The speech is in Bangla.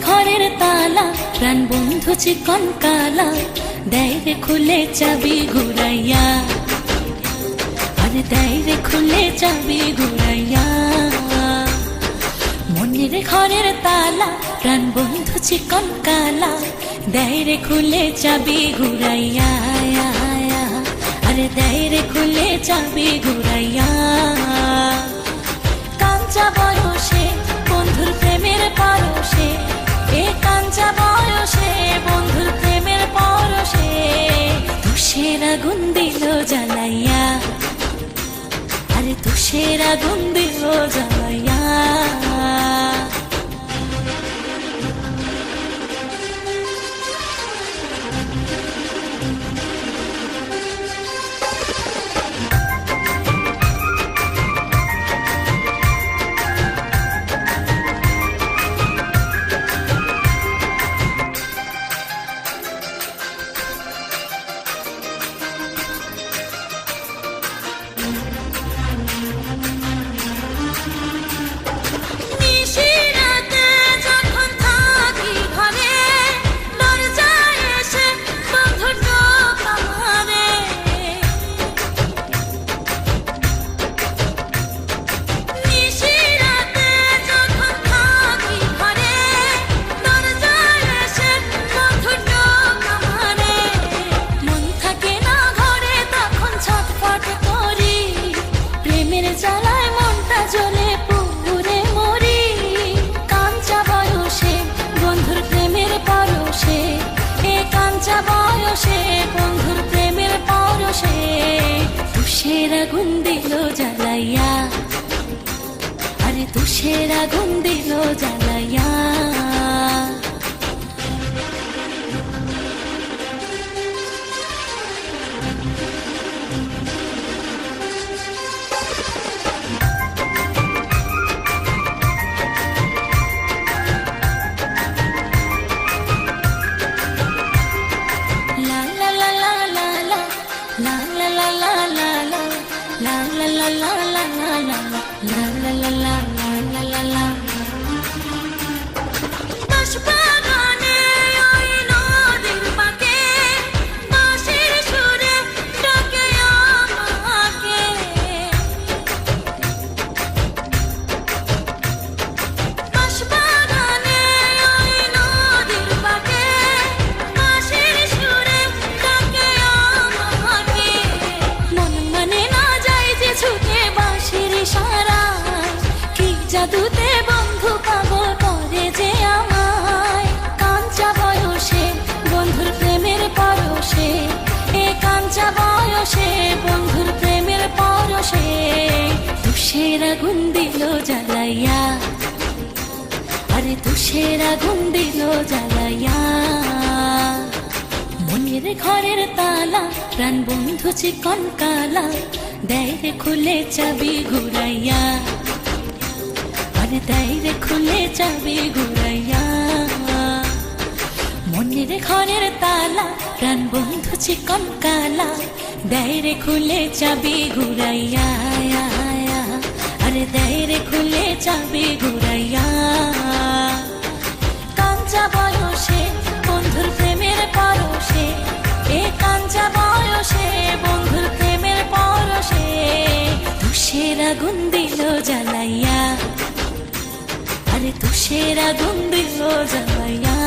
ঘরের তালা প্রাণ বন্ধু চিকন কালা দেয় রে খুলে চাবি ঘুরাইয়া, আরে দেয় রে খুলে চাবি ঘুরাইয়া। মনের ঘরের তালা প্রাণ বন্ধু চিকন কালা দেয় রে খুলে চাবি ঘুরাইয়া, আরে দেয় রে খুলে চাবি ঘুরাইয়া। কাঞ্চা বয়সে বন্ধুর প্রেমের পরশে, এ কাঞ্চা বয়সে বন্ধুর প্রেমের পরশে তুষের আগুন দিল জ্বালাইয়া, আরে তুষের আগুন দিল জ্বালাইয়া। তুষের আগুন দিল জ্বালাইয়া, আরে তুষের আগুন দিল জ্বালাইয়া। জাদুতে বন্ধু পাগল করে যে আমায়, কাঞ্চা বয়সে বন্ধুর প্রেমের পরশে, এ কাঞ্চা বয়সে বন্ধুর প্রেমের পরশে তুষের আগুন দিল জ্বালাইয়া, আরে তুষের আগুন দিল জ্বালাইয়া। মনের ঘরের তালা প্রাণ বন্ধু চিকন কালা দেয় রে খুলে চাবি ঘুরাইয়া, আরে দেয় রে খুলে চাবি ঘুরাইয়া। মনের ঘরের তালা প্রাণ বন্ধু চিকন কালা দেয় রে খুলে চাবি ঘুরাইয়া, আরে দেয় রে খুলে চাবি ঘুরাইয়া। কাঞ্চা বয়সে বন্ধুর প্রেমের পরশে, এ কাঞ্চা বয়সে বন্ধুর প্রেমের পরশে তুষের আগুন দিল জ্বালাইয়া, আরে তুষের আগুন দিল জ্বালাইয়া।